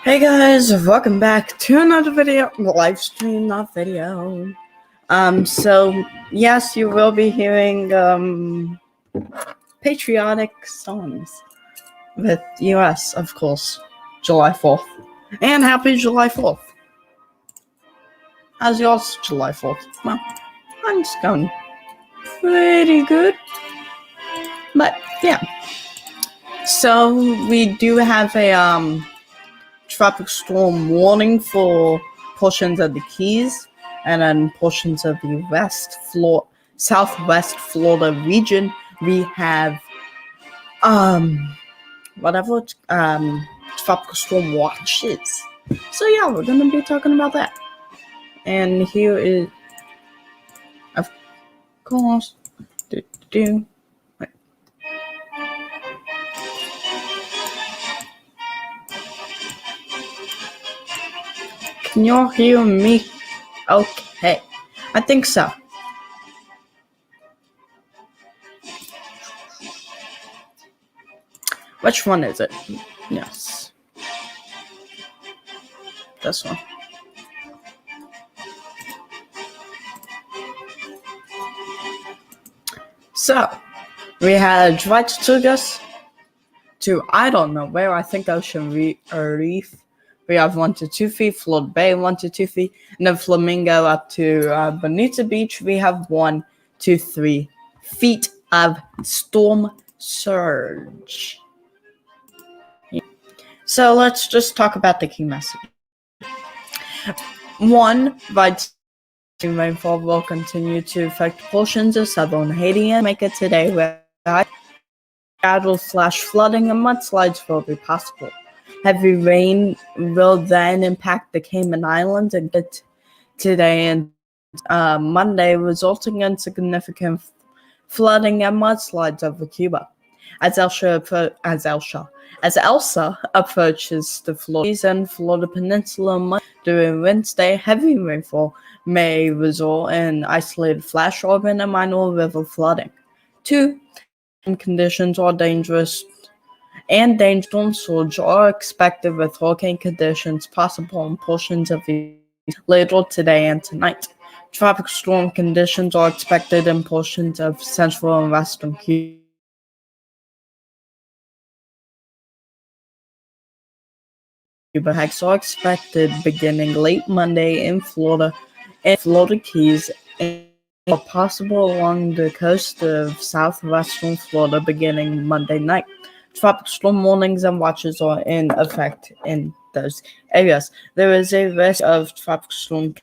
Hey guys, welcome back to another video, live stream, not video. So yes, you will be hearing patriotic songs with US, of course, July 4th. And happy July 4th. How's yours July 4th? Well, I'm just going pretty good. But yeah. So we do have a tropical storm warning for portions of the Keys and then portions of the southwest Florida region. We have tropical storm watches. So yeah, we're gonna be talking about that. And here is, of course, Can y'all hear me? Okay, I think so. Which one is it? Yes. This one. So, we had Dwight took us to I don't know where. I think Ocean Reef. We have 1 to 2 feet. Florida Bay 1 to 2 feet, and then Flamingo up to Bonita Beach. We have 1 to 3 feet of storm surge. So let's just talk about the key message. 1, rainfall will continue to affect portions of southern Haiti and make it today where gradual flash flooding and mudslides will be possible. Heavy rain will then impact the Cayman Islands and get today and Monday, resulting in significant flooding and mudslides over Cuba. As Elsa approaches the Florida Peninsula during Wednesday, heavy rainfall may result in isolated flash flooding and minor river flooding. 2, conditions are dangerous and storm surge are expected with hurricane conditions possible in portions of the later today and tonight. Tropical storm conditions are expected in portions of central and western Cuba. Hikes are expected beginning late Monday in Florida and Florida Keys and are possible along the coast of southwestern Florida beginning Monday night. Tropical storm warnings and watches are in effect in those areas. There is a risk of tropical storm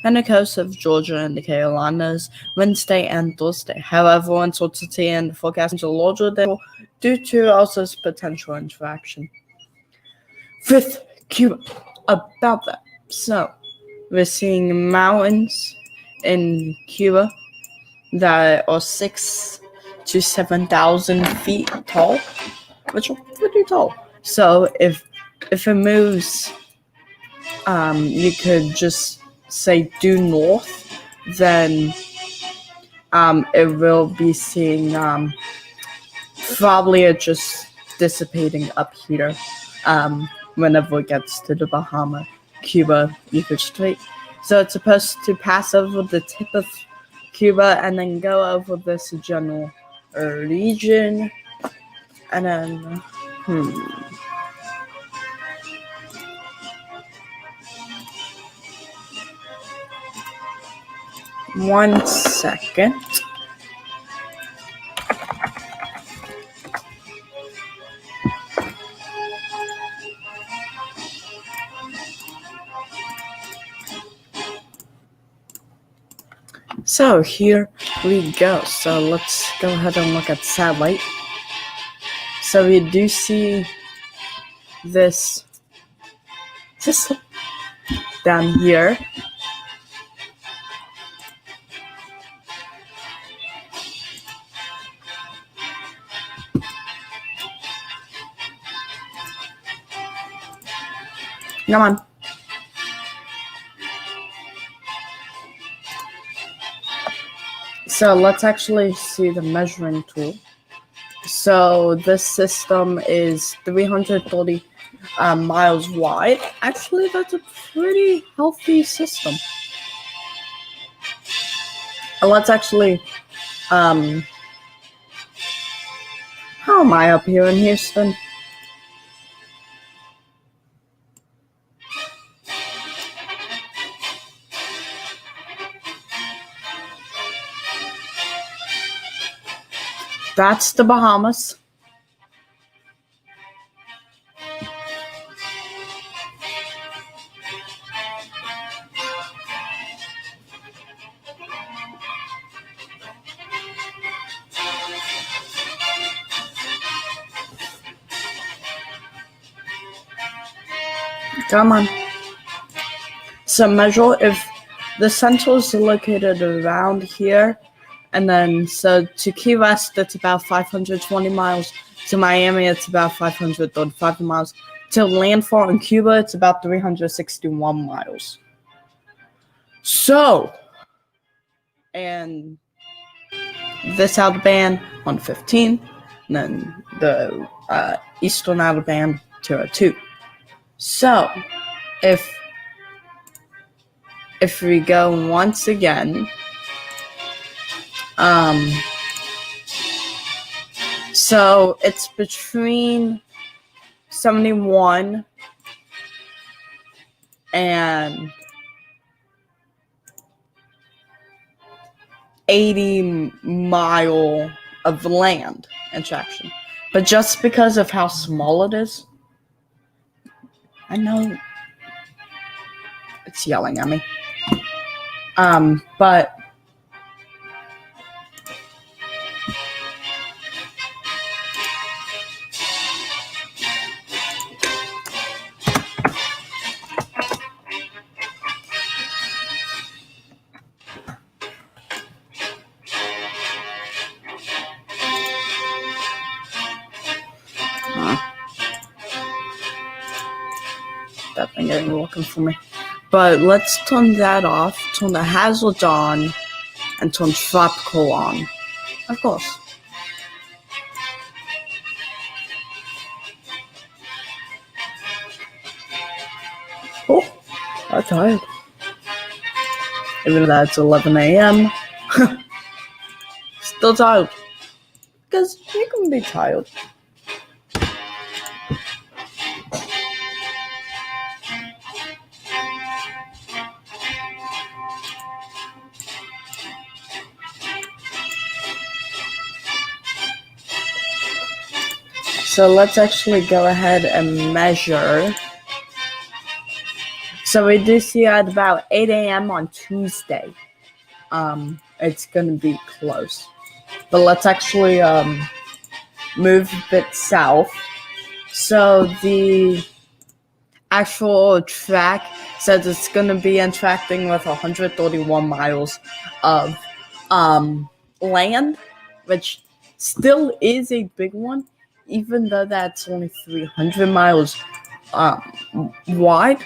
and the coast of Georgia and the Carolinas Wednesday and Thursday. However, uncertainty in the forecast is larger due to Elsa's potential interaction with Cuba about that. So, we're seeing mountains in Cuba that are 6,000 to 7,000 feet tall, which are pretty tall. So if it moves, you could just say due north, then it will be seeing probably it just dissipating up here. Whenever it gets to the Bahama, Cuba, you could straight. So it's supposed to pass over the tip of Cuba and then go over this general region, and then one second. So here we go. So let's go ahead and look at satellite. So we do see this down here. Come on. So let's actually see the measuring tool. So this system is 330 miles wide. Actually, that's a pretty healthy system. And let's actually, how am I up here in Houston? That's the Bahamas. Come on. So measure if the center is located around here, and then so to Key West it's about 520 miles. To Miami it's about 535 miles. To landfall in Cuba it's about 361 miles. So, and this outer band 115, and then the eastern outer band 202. So, if we go once again, so it's between 71 and 80 mile of land interaction. But just because of how small it is, I know it's yelling at me. But that thing ain't looking for me. But let's turn that off, turn the hazard on, and turn tropical on. Of course. Oh, I'm tired. Even though it's 11 a.m. Still tired. Because you can be tired. So let's actually go ahead and measure. So we do see at about 8 a.m. on Tuesday. It's gonna be close. But let's actually move a bit south. So the actual track says it's gonna be interacting with 131 miles of land, which still is a big one, even though that's only 300 miles wide.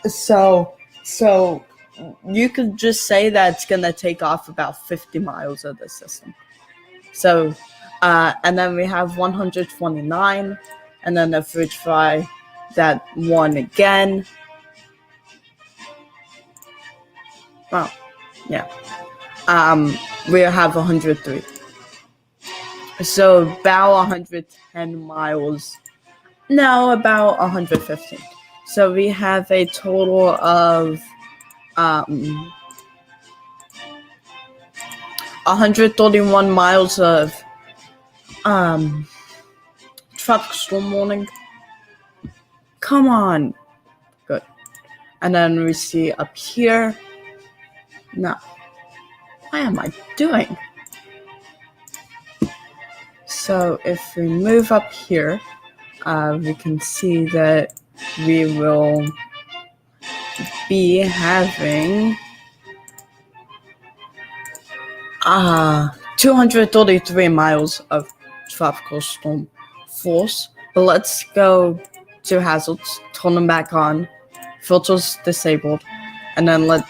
So you could just say that it's gonna take off about 50 miles of the system. So, and then we have 129, and then if we try that one again, well, yeah, we have 103. So about 110 miles. No, about 115. So we have a total of 131 miles of tropical storm warning. Come on. Good. And then we see up here. No. What am I doing? So if we move up here, we can see that we will be having 233 miles of tropical storm force. But let's go to hazards, turn them back on, filters disabled, and then let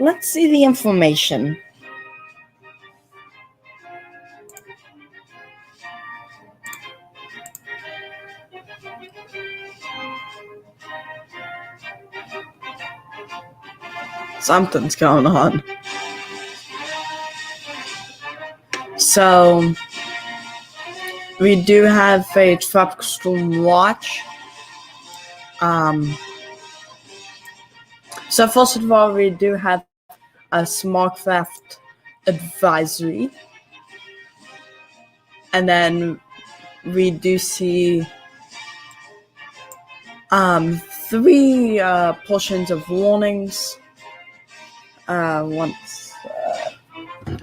let's see the information. Something's going on. So, we do have a tropical storm watch. So first of all, we do have a small craft advisory. And then we do see 3 portions of warnings. Once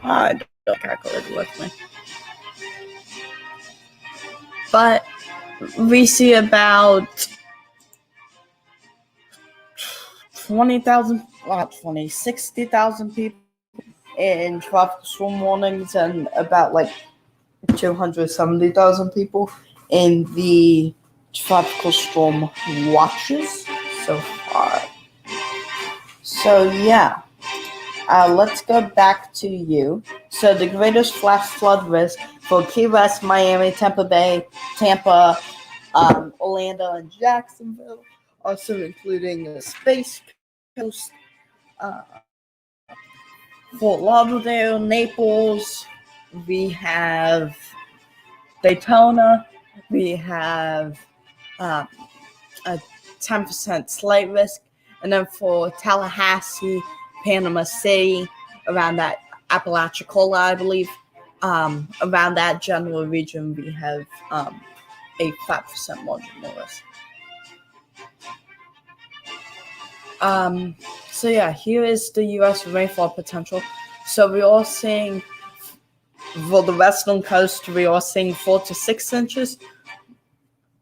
I don't calculate it with me. But we see about 60,000 people in tropical storm warnings, and about like 270,000 people in the tropical storm watches so far. So yeah, let's go back to you. So the greatest flash flood risk for Key West, Miami, Tampa Bay, Tampa, Orlando, and Jacksonville, also including the Space Coast, Fort Lauderdale, Naples. We have Daytona. We have a 10% slight risk. And then for Tallahassee, Panama City, around that Apalachicola, I believe, around that general region, we have a 5% marginal risk. So yeah, here is the U.S. rainfall potential. So we are seeing, for the western coast, we are seeing 4 to 6 inches.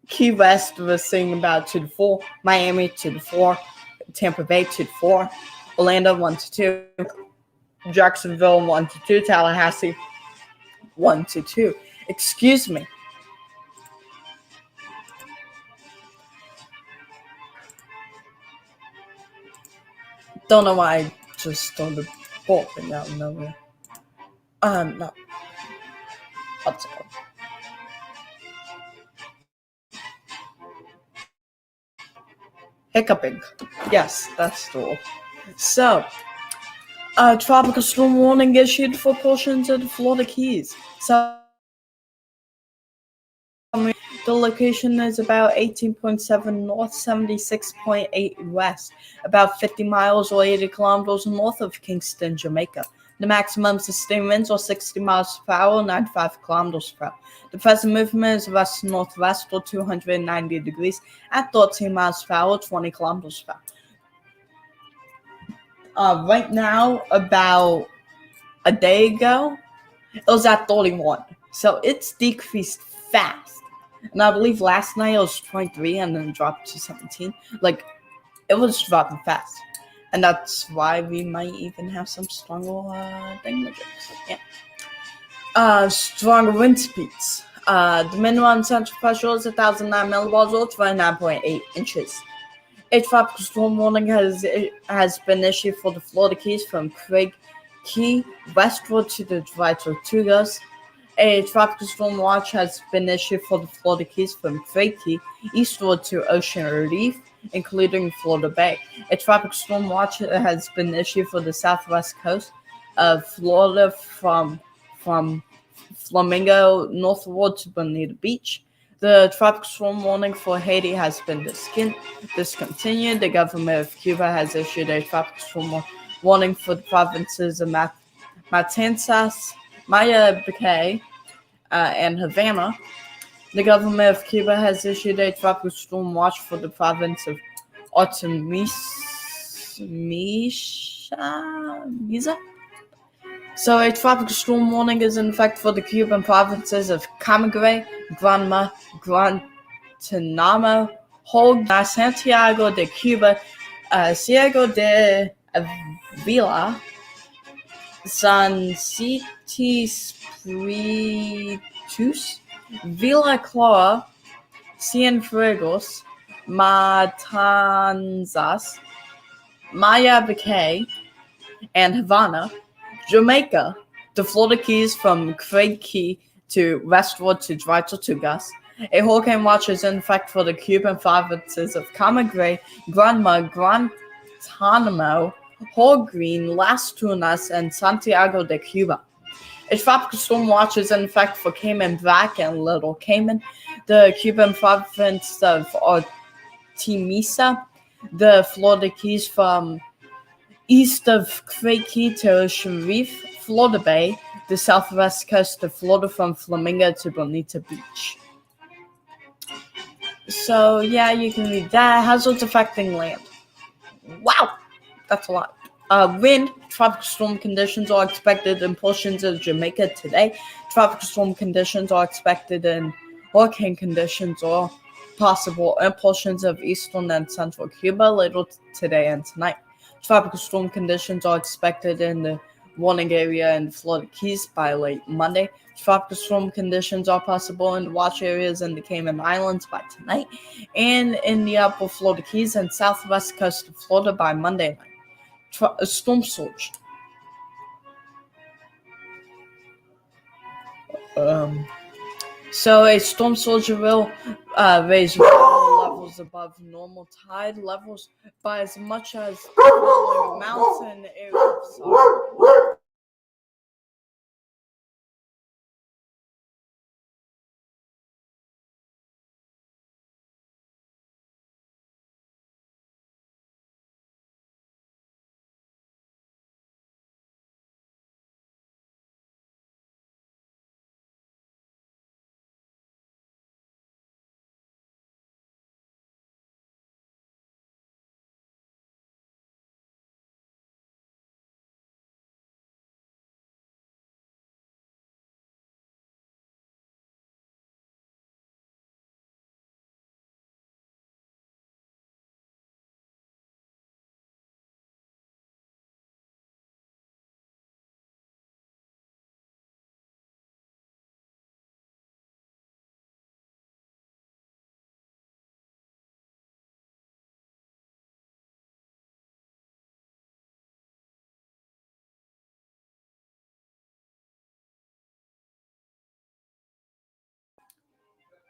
Key West, we're seeing about 2 to 4. Miami, 2 to 4. Tampa Bay, 2 to 4. Orlando, 1 to 2. Jacksonville, 1 to 2. Tallahassee, 1 to 2. Excuse me. Don't know why I just started burping out of nowhere. No. What's it called? Hiccuping. Yes, that's the rule. So, tropical storm warning issued for portions of the Florida Keys. So, the location is about 18.7 north, 76.8 west, about 50 miles or 80 kilometers north of Kingston, Jamaica. The maximum sustained winds are 60 miles per hour, 95 kilometers per hour. The present movement is west-northwest or 290 degrees at 13 miles per hour, 20 kilometers per hour. Right now, about a day ago, it was at 31. So it's decreased fast. And I believe last night it was 23 and then dropped to 17. Like, it was dropping fast. And that's why we might even have some stronger thingamajigs. Yeah. Stronger wind speeds. The minimum central pressure is 1,009 millibars or 29.8 inches. A tropical storm warning has been issued for the Florida Keys from Craig Key westward to the Dry Tortugas. A tropical storm watch has been issued for the Florida Keys from Craig Key eastward to Ocean Reef, including Florida Bay. A tropical storm watch has been issued for the southwest coast of Florida from Flamingo northward to Bonita Beach. The tropical storm warning for Haiti has been discontinued. The government of Cuba has issued a tropical storm warning for the provinces of Matanzas, Mayabacay, and Havana. The government of Cuba has issued a tropical storm watch for the province of Artemisa. So a tropical storm warning is in effect for the Cuban provinces of Camagüey, Granma, Guantanamo, Holguín, Santiago de Cuba, Ciego de Avila, San Espiritus, Villa Clara, Cienfuegos, Matanzas, Mayabacay, and Havana. Jamaica, the Florida Keys from Craig Key to westward to Dry Tortugas. A hurricane watch is in effect for the Cuban provinces of Camagüey, Granma, Guantanamo, Holguin, Las Tunas, and Santiago de Cuba. A tropical storm watch is in effect for Cayman Brac and Little Cayman, the Cuban province of Artemisa, the Florida Keys from east of Craig Key to Sharif, Florida Bay, the southwest coast of Florida from Flamingo to Bonita Beach. So, yeah, you can read that. Hazards affecting land. Wow, that's a lot. Wind, tropical storm conditions are expected in portions of Jamaica today. Tropical storm conditions are expected in hurricane conditions or possible in portions of eastern and central Cuba later today and tonight. Tropical storm conditions are expected in the warning area in Florida Keys by late Monday. Tropical storm conditions are possible in the watch areas in the Cayman Islands by tonight, and in the upper Florida Keys and southwest coast of Florida by Monday night. Storm surge. So a storm surge will raise water levels above normal tide levels by as much as the following mountain areas.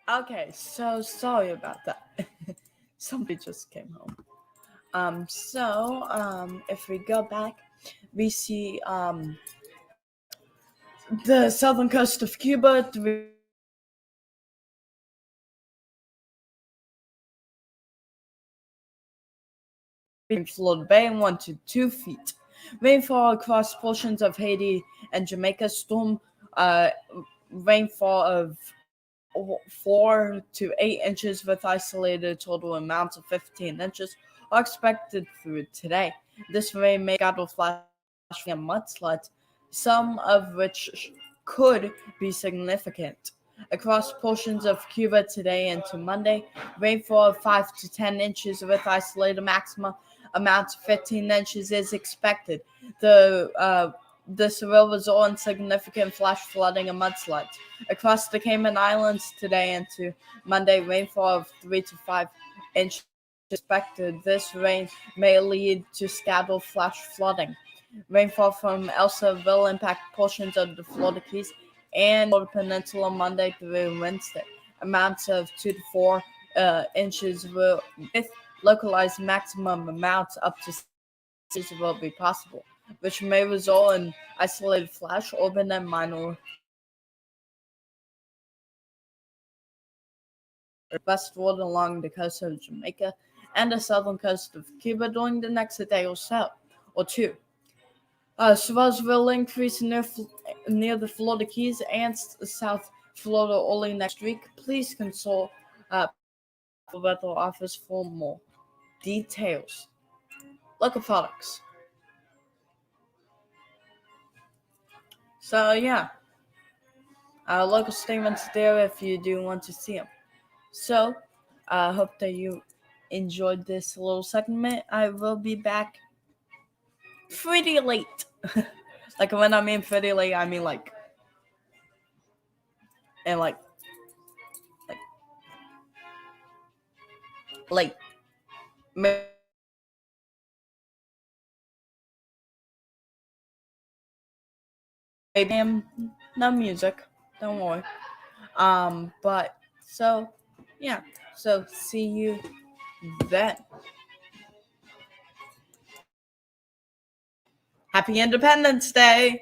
Okay, so sorry about that. Somebody just came home. If we go back, we see the southern coast of Cuba, Florida Bay, 1 to 2 feet. Rainfall across portions of Haiti and Jamaica. Storm rainfall of 4 to 8 inches with isolated total amounts of 15 inches are expected through today. This rain may scatter flash and mudslides, some of which could be significant. Across portions of Cuba today into Monday, rainfall of 5 to 10 inches with isolated maxima amounts of 15 inches is expected. This will result in significant flash flooding and mudslides. Across the Cayman Islands today into Monday, rainfall of 3 to 5 inches is expected. This rain may lead to scattered flash flooding. Rainfall from Elsa will impact portions of the Florida Keys and the Peninsula Monday through Wednesday. Amounts of 2 to 4 inches with localized maximum amounts up to 6 inches will be possible, which may result in isolated flash, urban, and minor westward along the coast of Jamaica and the southern coast of Cuba during the next day or so, or two. Swells will increase near the Florida Keys and South Florida early next week. Please consult the weather office for more details. Local products. So yeah, local statements there if you do want to see them. So I hope that you enjoyed this little segment. I will be back pretty late. Like when I mean pretty late, I mean like and like late. no music. Don't worry. But so yeah. So see you then. Happy Independence Day.